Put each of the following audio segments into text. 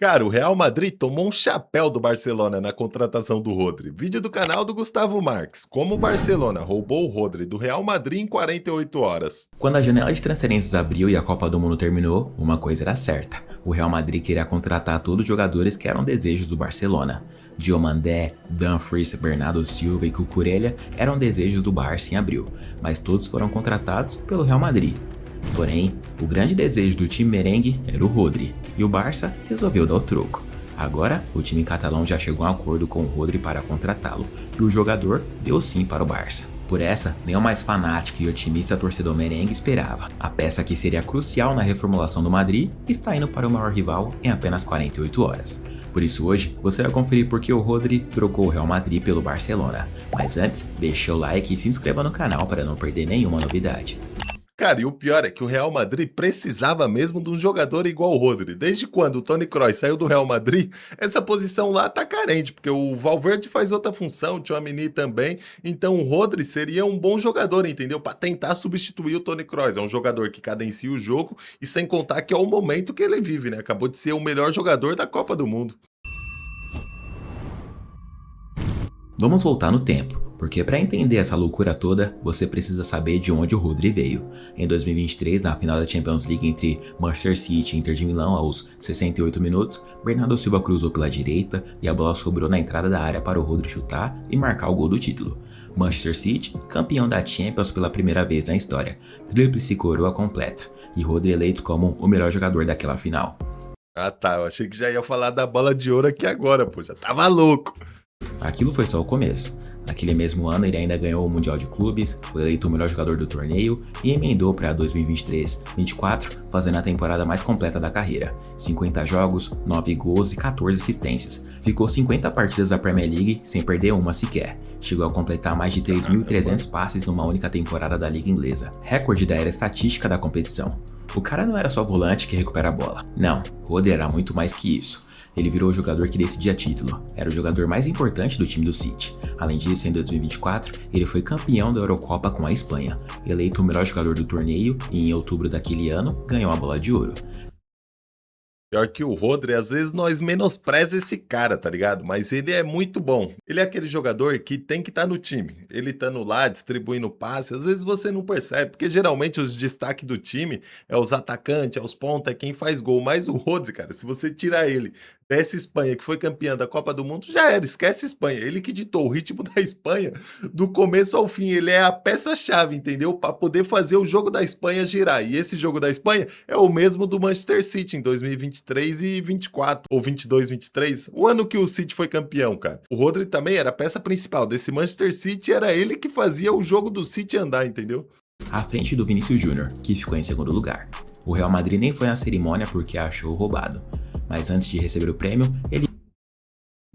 Cara, o Real Madrid tomou um chapéu do Barcelona na contratação do Rodri. Vídeo do canal do Gustavo Marques. Como o Barcelona roubou o Rodri do Real Madrid em 48 horas. Quando a janela de transferências abriu e a Copa do Mundo terminou, uma coisa era certa: o Real Madrid queria contratar todos os jogadores que eram desejos do Barcelona. Diomandé, Dumfries, Bernardo Silva e Cucurella eram desejos do Barça em abril, mas todos foram contratados pelo Real Madrid. Porém, o grande desejo do time merengue era o Rodri, e o Barça resolveu dar o troco. Agora, o time catalão já chegou a um acordo com o Rodri para contratá-lo, e o jogador deu sim para o Barça. Por essa, nem o mais fanático e otimista torcedor merengue esperava. A peça que seria crucial na reformulação do Madrid está indo para o maior rival em apenas 48 horas. Por isso hoje, você vai conferir por que o Rodri trocou o Real Madrid pelo Barcelona. Mas antes, deixa o like e se inscreva no canal para não perder nenhuma novidade. Cara, e o pior é que o Real Madrid precisava mesmo de um jogador igual o Rodri. Desde quando o Toni Kroos saiu do Real Madrid, essa posição lá tá carente, porque o Valverde faz outra função, o Tchouaméni também. Então o Rodri seria um bom jogador, entendeu? Para tentar substituir o Toni Kroos. É um jogador que cadencia o jogo e sem contar que é o momento que ele vive, né? Acabou de ser o melhor jogador da Copa do Mundo. Vamos voltar no tempo, porque para entender essa loucura toda, você precisa saber de onde o Rodri veio. Em 2023, na final da Champions League entre Manchester City e Inter de Milão, aos 68 minutos, Bernardo Silva cruzou pela direita e a bola sobrou na entrada da área para o Rodri chutar e marcar o gol do título. Manchester City, campeão da Champions pela primeira vez na história, tríplice coroa completa, e Rodri eleito como o melhor jogador daquela final. Ah tá, eu achei que já ia falar da bola de ouro aqui agora, pô, já tava louco. Aquilo foi só o começo. Naquele mesmo ano, ele ainda ganhou o Mundial de Clubes, foi eleito o melhor jogador do torneio e emendou para 2023-24, fazendo a temporada mais completa da carreira. 50 jogos, 9 gols e 14 assistências. Ficou 50 partidas da Premier League sem perder uma sequer. Chegou a completar mais de 3.300 passes numa única temporada da Liga Inglesa, recorde da era estatística da competição. O cara não era só volante que recupera a bola. Não, Rodri era muito mais que isso. Ele virou o jogador que decidia título, era o jogador mais importante do time do City. Além disso, em 2024, ele foi campeão da Eurocopa com a Espanha, eleito o melhor jogador do torneio e em outubro daquele ano ganhou a bola de ouro. Pior que o Rodri, às vezes nós menospreza esse cara, tá ligado? Mas ele é muito bom. Ele é aquele jogador que tem que estar no time. Ele estando lá, distribuindo passe, às vezes você não percebe, porque geralmente os destaques do time é os atacantes, é os pontas, é quem faz gol. Mas o Rodri, cara, se você tirar ele dessa Espanha, que foi campeã da Copa do Mundo, já era, esquece a Espanha. Ele que ditou o ritmo da Espanha do começo ao fim. Ele é a peça-chave, entendeu? Para poder fazer o jogo da Espanha girar. E esse jogo da Espanha é o mesmo do Manchester City em 2023 e 24, ou 22, 23, o ano que o City foi campeão, cara. O Rodri também era a peça principal desse Manchester City, era ele que fazia o jogo do City andar, entendeu? À frente do Vinícius Júnior, que ficou em segundo lugar. O Real Madrid nem foi na cerimônia porque achou roubado. Mas antes de receber o prêmio, ele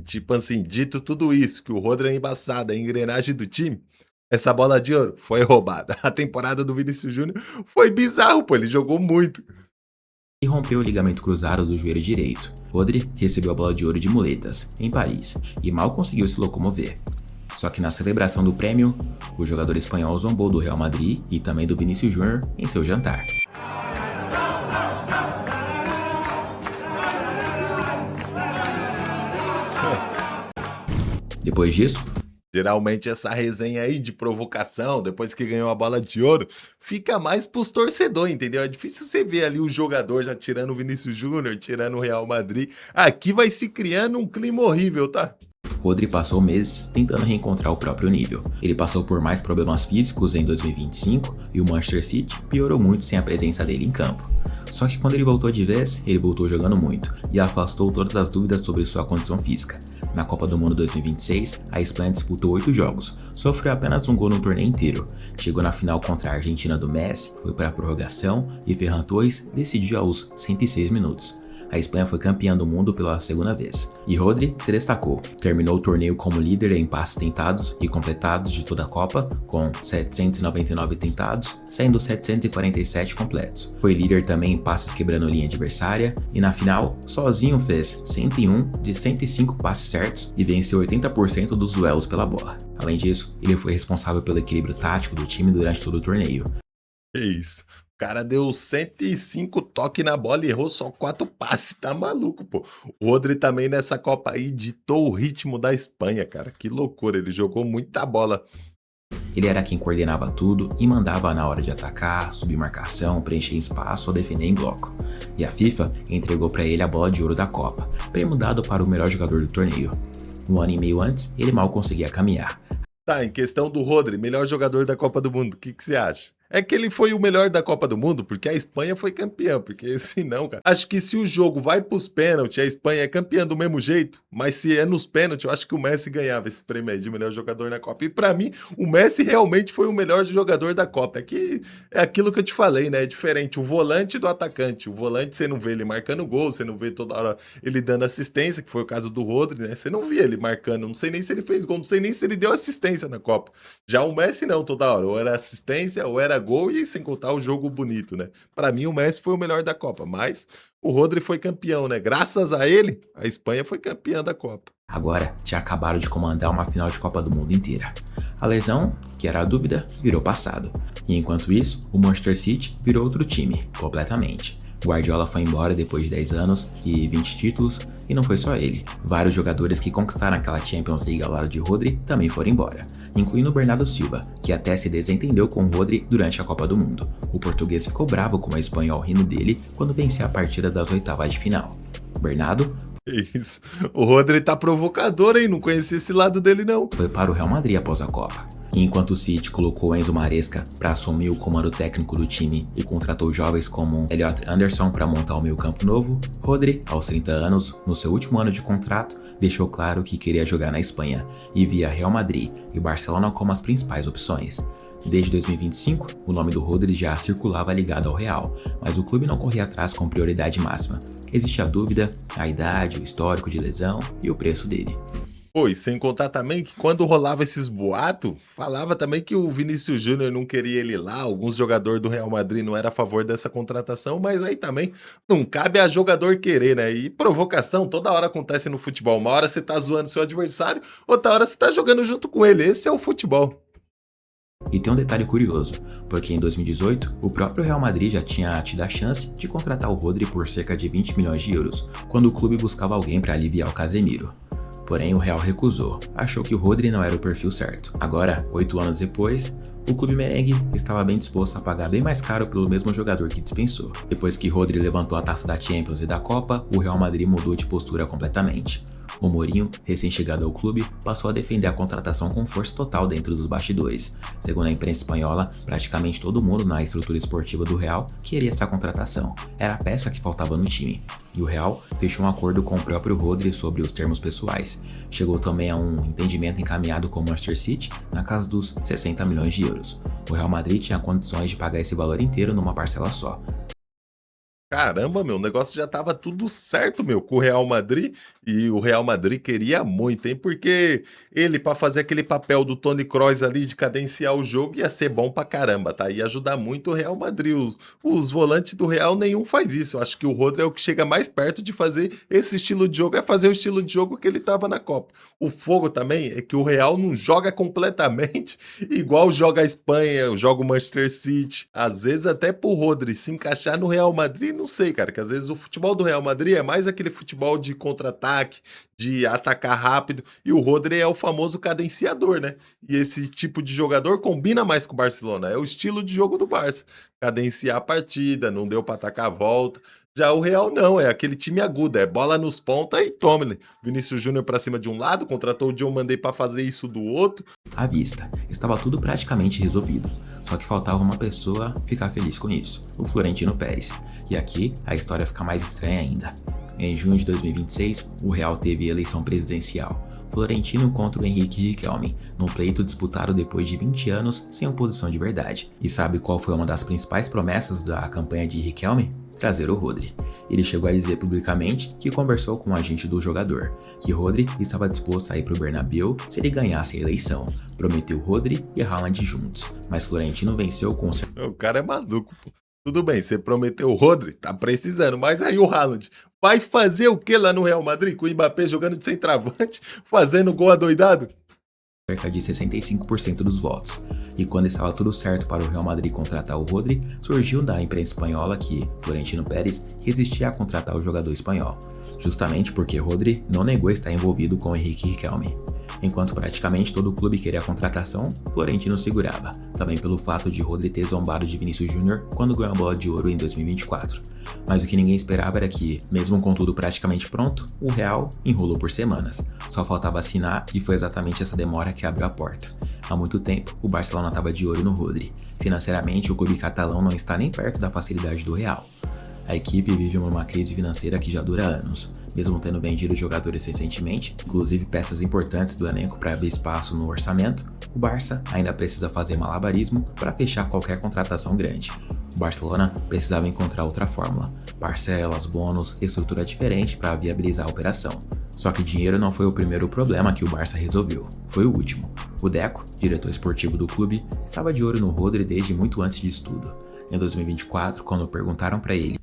Tipo assim, dito tudo isso, que o Rodri é embaçado, a engrenagem do time, essa bola de ouro foi roubada. A temporada do Vinícius Júnior foi bizarro, pô, ele jogou muito. rompeu o ligamento cruzado do joelho direito. Rodri recebeu a bola de ouro de muletas, em Paris, e mal conseguiu se locomover. Só que na celebração do prêmio, o jogador espanhol zombou do Real Madrid e também do Vinícius Júnior em seu jantar. Depois disso, Geralmente essa resenha aí de provocação, depois que ganhou a bola de ouro, fica mais pros torcedores, entendeu? É difícil você ver ali o jogador já tirando o Vinícius Júnior, tirando o Real Madrid. Aqui vai se criando um clima horrível, tá? Rodri passou meses tentando reencontrar o próprio nível. Ele passou por mais problemas físicos em 2025 e o Manchester City piorou muito sem a presença dele em campo. Só que quando ele voltou de vez, ele voltou jogando muito e afastou todas as dúvidas sobre sua condição física. Na Copa do Mundo 2026, a Espanha disputou 8 jogos, sofreu apenas um gol no torneio inteiro. Chegou na final contra a Argentina do Messi, foi para a prorrogação e Ferran Torres decidiu aos 106 minutos. A Espanha foi campeã do mundo pela segunda vez. E Rodri se destacou. Terminou o torneio como líder em passes tentados e completados de toda a Copa, com 799 tentados, sendo 747 completos. Foi líder também em passes quebrando linha adversária e na final, sozinho fez 101 de 105 passes certos e venceu 80% dos duelos pela bola. Além disso, ele foi responsável pelo equilíbrio tático do time durante todo o torneio. É isso. O cara deu 105 toques na bola e errou só 4 passes, tá maluco, pô. O Rodri também nessa Copa aí ditou o ritmo da Espanha, cara. Que loucura, ele jogou muita bola. Ele era quem coordenava tudo e mandava na hora de atacar, subir marcação, preencher espaço ou defender em bloco. E a FIFA entregou para ele a bola de ouro da Copa, prêmio dado para o melhor jogador do torneio. Um ano e meio antes, ele mal conseguia caminhar. Tá, em questão do Rodri, melhor jogador da Copa do Mundo, o que que você acha? É que ele foi o melhor da Copa do Mundo porque a Espanha foi campeã, porque se não, cara. Acho que se o jogo vai pros pênaltis, a Espanha é campeã do mesmo jeito, mas se é nos pênaltis, eu acho que o Messi ganhava esse prêmio aí de melhor jogador na Copa. E pra mim, o Messi realmente foi o melhor jogador da Copa. É que é aquilo que eu te falei, né? É diferente o volante do atacante. O volante você não vê ele marcando gol, você não vê toda hora ele dando assistência, que foi o caso do Rodri, né? Você não via ele marcando, não sei nem se ele fez gol, não sei nem se ele deu assistência na Copa. Já o Messi não, toda hora, ou era assistência, ou era gol e sem contar o jogo bonito, né? Pra mim o Messi foi o melhor da Copa, mas o Rodri foi campeão, né? Graças a ele, a Espanha foi campeã da Copa. Agora, tinha acabado de comandar uma final de Copa do Mundo inteira. A lesão, que era a dúvida, virou passado. E enquanto isso, o Manchester City virou outro time, completamente. Guardiola foi embora depois de 10 anos e 20 títulos, e não foi só ele. Vários jogadores que conquistaram aquela Champions League ao lado de Rodri também foram embora, incluindo o Bernardo Silva, que até se desentendeu com Rodri durante a Copa do Mundo. O português ficou bravo com o espanhol rindo dele quando vencia a partida das oitavas de final. Bernardo Isso. O Rodri tá provocador, hein? Não conhecia esse lado dele, não. foi para o Real Madrid após a Copa. E enquanto o City colocou Enzo Maresca para assumir o comando técnico do time e contratou jovens como Elliot Anderson para montar o meio-campo novo, Rodri, aos 30 anos, no seu último ano de contrato, deixou claro que queria jogar na Espanha e via Real Madrid e Barcelona como as principais opções. Desde 2025, o nome do Rodri já circulava ligado ao Real, mas o clube não corria atrás com prioridade máxima. Existe a dúvida, a idade, o histórico de lesão e o preço dele. Pô, e sem contar também que quando rolava esses boatos, falava também que o Vinícius Júnior não queria ele lá, alguns jogadores do Real Madrid não eram a favor dessa contratação, mas aí também não cabe a jogador querer, né? E provocação toda hora acontece no futebol. Uma hora você tá zoando seu adversário, outra hora você tá jogando junto com ele. Esse é o futebol. E tem um detalhe curioso, porque em 2018, o próprio Real Madrid já tinha tido a chance de contratar o Rodri por cerca de 20 milhões de euros, quando o clube buscava alguém para aliviar o Casemiro. Porém, o Real recusou, achou que o Rodri não era o perfil certo. Agora, 8 anos depois, o clube merengue estava bem disposto a pagar bem mais caro pelo mesmo jogador que dispensou. Depois que Rodri levantou a taça da Champions e da Copa, o Real Madrid mudou de postura completamente. O Mourinho, recém-chegado ao clube, passou a defender a contratação com força total dentro dos bastidores. Segundo a imprensa espanhola, praticamente todo mundo na estrutura esportiva do Real queria essa contratação. Era a peça que faltava no time. E o Real fechou um acordo com o próprio Rodri sobre os termos pessoais. Chegou também a um entendimento encaminhado com o Manchester City na casa dos 60 milhões de euros. O Real Madrid tinha condições de pagar esse valor inteiro numa parcela só. Caramba, meu, o negócio já tava tudo certo, meu, com o Real Madrid, e o Real Madrid queria muito, hein? Porque ele, pra fazer aquele papel do Toni Kroos ali de cadenciar o jogo, ia ser bom pra caramba, tá? Ia ajudar muito o Real Madrid. Os volantes do Real, nenhum faz isso. Eu acho que o Rodri é o que chega mais perto de fazer esse estilo de jogo, é fazer o estilo de jogo que ele tava na Copa. O fogo também é que o Real não joga completamente igual joga a Espanha, joga o Manchester City. Às vezes até pro Rodri se encaixar no Real Madrid, não sei, cara, que às vezes o futebol do Real Madrid é mais aquele futebol de contra-ataque, de atacar rápido, e o Rodri é o famoso cadenciador, né? E esse tipo de jogador combina mais com o Barcelona, é o estilo de jogo do Barça. Cadenciar a partida, não deu pra atacar a volta. Já o Real não, é aquele time agudo, é bola nos pontas e tome. Vinícius Júnior pra cima de um lado, contratou o John Mandei pra fazer isso do outro. À vista, estava tudo praticamente resolvido, só que faltava uma pessoa ficar feliz com isso, o Florentino Pérez. E aqui a história fica mais estranha ainda. Em junho de 2026, o Real teve eleição presidencial. Florentino contra o Henrique Riquelme, num pleito disputado depois de 20 anos sem oposição de verdade. E sabe qual foi uma das principais promessas da campanha de Riquelme? Trazer o Rodri. Ele chegou a dizer publicamente que conversou com o agente do jogador, que Rodri estava disposto a ir para o Bernabéu se ele ganhasse a eleição. Prometeu Rodri e Haaland juntos, mas Florentino venceu com O cara é maluco, pô. Tudo bem, você prometeu o Rodri, tá precisando, mas aí o Haaland vai fazer o que lá no Real Madrid com o Mbappé jogando de centroavante, fazendo gol adoidado? cerca de 65% dos votos. E quando estava tudo certo para o Real Madrid contratar o Rodri, surgiu da imprensa espanhola que Florentino Pérez resistia a contratar o jogador espanhol, justamente porque Rodri não negou estar envolvido com Henrique Riquelme. Enquanto praticamente todo o clube queria a contratação, Florentino segurava, também pelo fato de Rodri ter zombado de Vinícius Júnior quando ganhou a Bola de Ouro em 2024. Mas o que ninguém esperava era que, mesmo com tudo praticamente pronto, o Real enrolou por semanas. Só faltava assinar e foi exatamente essa demora que abriu a porta. Há muito tempo, o Barcelona estava de olho no Rodri. Financeiramente, o clube catalão não está nem perto da facilidade do Real. A equipe vive uma crise financeira que já dura anos. Mesmo tendo vendido jogadores recentemente, inclusive peças importantes do elenco para abrir espaço no orçamento, o Barça ainda precisa fazer malabarismo para fechar qualquer contratação grande. O Barcelona precisava encontrar outra fórmula, parcelas, bônus, estrutura diferente para viabilizar a operação. Só que dinheiro não foi o primeiro problema que o Barça resolveu, foi o último. O Deco, diretor esportivo do clube, estava de olho no Rodri desde muito antes disso tudo. Em 2024, quando perguntaram para ele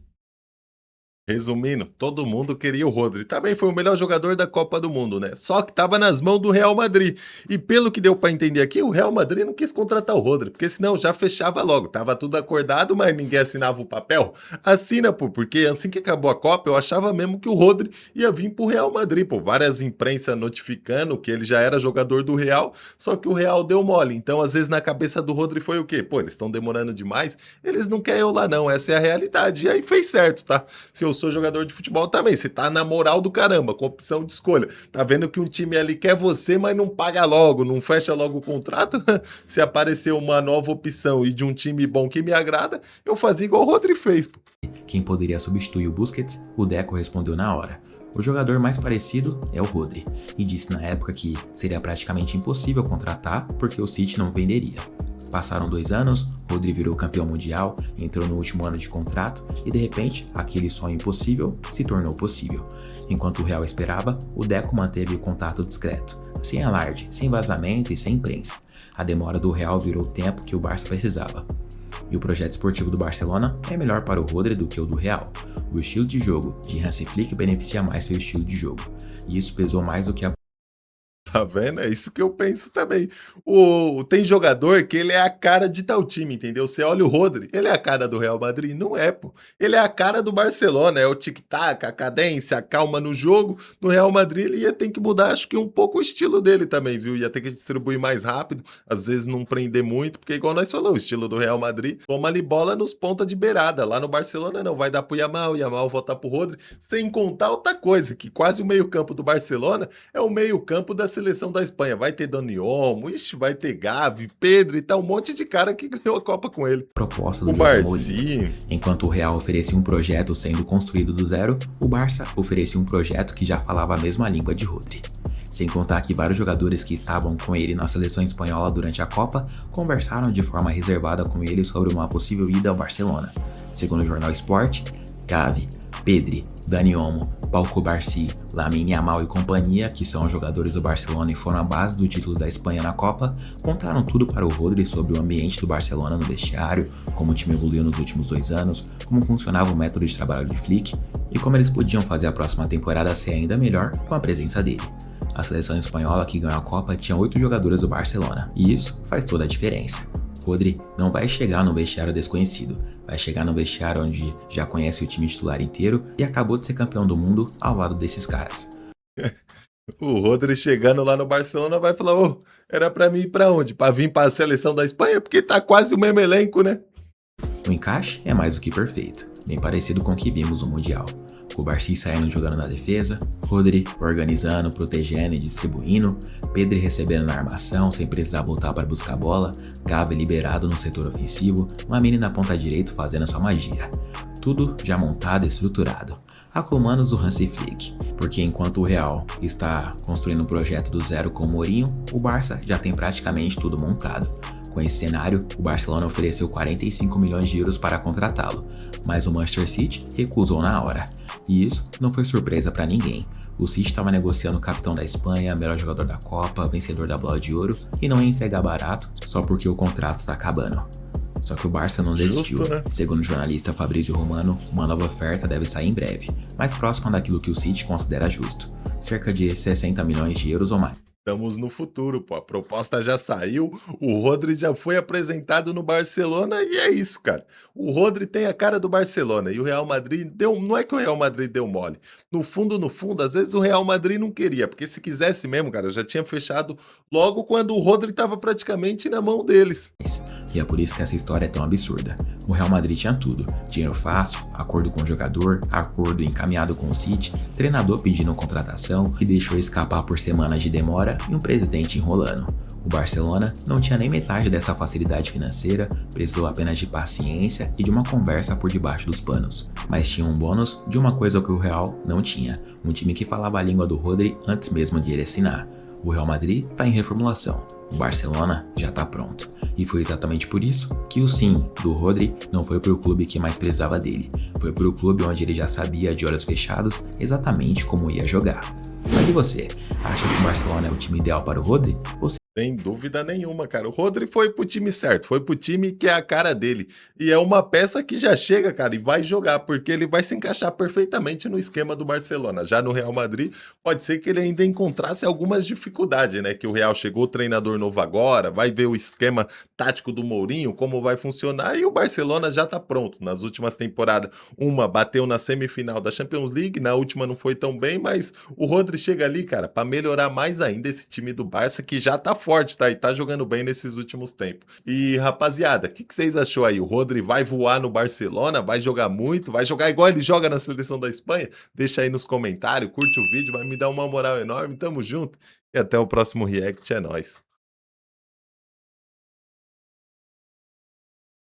Resumindo, todo mundo queria o Rodri. Também foi o melhor jogador da Copa do Mundo, né? Só que tava nas mãos do Real Madrid. E pelo que deu pra entender aqui, o Real Madrid não quis contratar o Rodri, porque senão já fechava logo. Tava tudo acordado, mas ninguém assinava o papel. Assina, pô, porque assim que acabou a Copa, eu achava mesmo que o Rodri ia vir pro Real Madrid, pô. Várias imprensas notificando que ele já era jogador do Real, só que o Real deu mole. Então, às vezes, na cabeça do Rodri foi o quê? Pô, eles estão demorando demais, eles não querem eu lá não, essa é a realidade. E aí fez certo, tá? Se eu sou jogador de futebol também, você tá na moral do caramba, com opção de escolha. Tá vendo que um time ali quer você, mas não paga logo, não fecha logo o contrato? Se aparecer uma nova opção e de um time bom que me agrada, eu fazia igual o Rodri fez, pô. quem poderia substituir o Busquets, o Deco respondeu na hora. O jogador mais parecido é o Rodri, e disse na época que seria praticamente impossível contratar porque o City não venderia. Passaram 2 anos, Rodri virou campeão mundial, entrou no último ano de contrato e de repente, aquele sonho impossível se tornou possível. Enquanto o Real esperava, o Deco manteve o contato discreto, sem alarde, sem vazamento e sem imprensa. A demora do Real virou o tempo que o Barça precisava. E o projeto esportivo do Barcelona é melhor para o Rodri do que o do Real. O estilo de jogo de Hansi Flick beneficia mais seu estilo de jogo, e isso pesou mais do que a Tá vendo? É isso que eu penso também. Tem jogador que ele é a cara de tal time, entendeu? Você olha o Rodri, ele é a cara do Real Madrid? Não é, pô. Ele é a cara do Barcelona, é o tic-tac, a cadência, a calma no jogo. No Real Madrid ele ia ter que mudar, acho que um pouco o estilo dele também, viu? Ia ter que distribuir mais rápido, às vezes não prender muito, porque igual nós falamos, o estilo do Real Madrid, toma ali bola nos pontas de beirada. Lá no Barcelona não, vai dar pro Yamal, Yamal voltar pro Rodri, sem contar outra coisa, que quase o meio-campo do Barcelona é o meio-campo da seleção da Espanha. Vai ter Dani Olmo, vai ter Gavi, Pedro e tal, um monte de cara que ganhou a Copa com ele. proposta do O José Barci, Mourinho. Enquanto o Real oferecia um projeto sendo construído do zero, o Barça oferecia um projeto que já falava a mesma língua de Rodri. Sem contar que vários jogadores que estavam com ele na seleção espanhola durante a Copa conversaram de forma reservada com ele sobre uma possível ida ao Barcelona. Segundo o jornal Sport, Gavi, Pedri, Dani Olmo, Pau Cubarsí, Lamine Yamal e companhia, que são jogadores do Barcelona e foram a base do título da Espanha na Copa, contaram tudo para o Rodri sobre o ambiente do Barcelona no vestiário, como o time evoluiu nos últimos 2 anos, como funcionava o método de trabalho de Flick e como eles podiam fazer a próxima temporada ser ainda melhor com a presença dele. A seleção espanhola que ganhou a Copa tinha 8 jogadores do Barcelona, e isso faz toda a diferença. Rodri não vai chegar no vestiário desconhecido, vai chegar no vestiário onde já conhece o time titular inteiro e acabou de ser campeão do mundo ao lado desses caras. o Rodri chegando lá no Barcelona vai falar, ô, era pra mim ir pra onde? Pra vir pra seleção da Espanha? Porque tá quase o mesmo elenco, né? O encaixe é mais do que perfeito, bem parecido com o que vimos no Mundial. Cubarsí saindo jogando na defesa, Rodri organizando, protegendo e distribuindo, Pedri recebendo na armação sem precisar voltar para buscar a bola, Gavi liberado no setor ofensivo, Lamine na ponta direita fazendo sua magia. Tudo já montado e estruturado, a comandos do Hansi Flick, porque enquanto o Real está construindo um projeto do zero com o Mourinho, o Barça já tem praticamente tudo montado. Com esse cenário, o Barcelona ofereceu 45 milhões de euros para contratá-lo, mas o Manchester City recusou na hora. E isso não foi surpresa para ninguém. O City estava negociando o capitão da Espanha, melhor jogador da Copa, vencedor da Bola de Ouro e não ia entregar barato só porque o contrato está acabando. Só que o Barça não desistiu. Justo, né? Segundo o jornalista Fabrizio Romano, uma nova oferta deve sair em breve, mais próxima daquilo que o City considera justo, cerca de 60 milhões de euros ou mais. Estamos no futuro, pô. A proposta já saiu, o Rodri já foi apresentado no Barcelona e é isso, cara. O Rodri tem a cara do Barcelona e o Real Madrid deu. Não é que o Real Madrid deu mole. No fundo, às vezes o Real Madrid não queria, porque se quisesse mesmo, cara, já tinha fechado logo quando o Rodri estava praticamente na mão deles. E é por isso que essa história é tão absurda. O Real Madrid tinha tudo: dinheiro fácil, acordo com o jogador, acordo encaminhado com o City, treinador pedindo contratação e deixou escapar por semanas de demora e um presidente enrolando. O Barcelona não tinha nem metade dessa facilidade financeira, precisou apenas de paciência e de uma conversa por debaixo dos panos. Mas tinha um bônus de uma coisa que o Real não tinha: um time que falava a língua do Rodri antes mesmo de ele assinar. O Real Madrid está em reformulação, o Barcelona já está pronto. E foi exatamente por isso que o sim do Rodri não foi para o clube que mais precisava dele, foi para o clube onde ele já sabia de olhos fechados exatamente como ia jogar. Mas e você? Acha que o Barcelona é o time ideal para o Rodri? Ou Sem dúvida nenhuma, cara. O Rodri foi pro time certo, foi pro time que é a cara dele. E é uma peça que já chega, cara, e vai jogar, porque ele vai se encaixar perfeitamente no esquema do Barcelona. Já no Real Madrid, pode ser que ele ainda encontrasse algumas dificuldades, né? Que o Real chegou treinador novo agora, vai ver o esquema tático do Mourinho, como vai funcionar, e o Barcelona já tá pronto. Nas últimas temporadas, uma bateu na semifinal da Champions League, na última não foi tão bem, mas o Rodri chega ali, cara, pra melhorar mais ainda esse time do Barça, que já tá forte, tá? E tá jogando bem nesses últimos tempos. E, rapaziada, o que vocês achou aí? O Rodri vai voar no Barcelona? Vai jogar muito? Vai jogar igual ele joga na seleção da Espanha? Deixa aí nos comentários, curte o vídeo, vai me dar uma moral enorme. Tamo junto e até o próximo react. É nóis.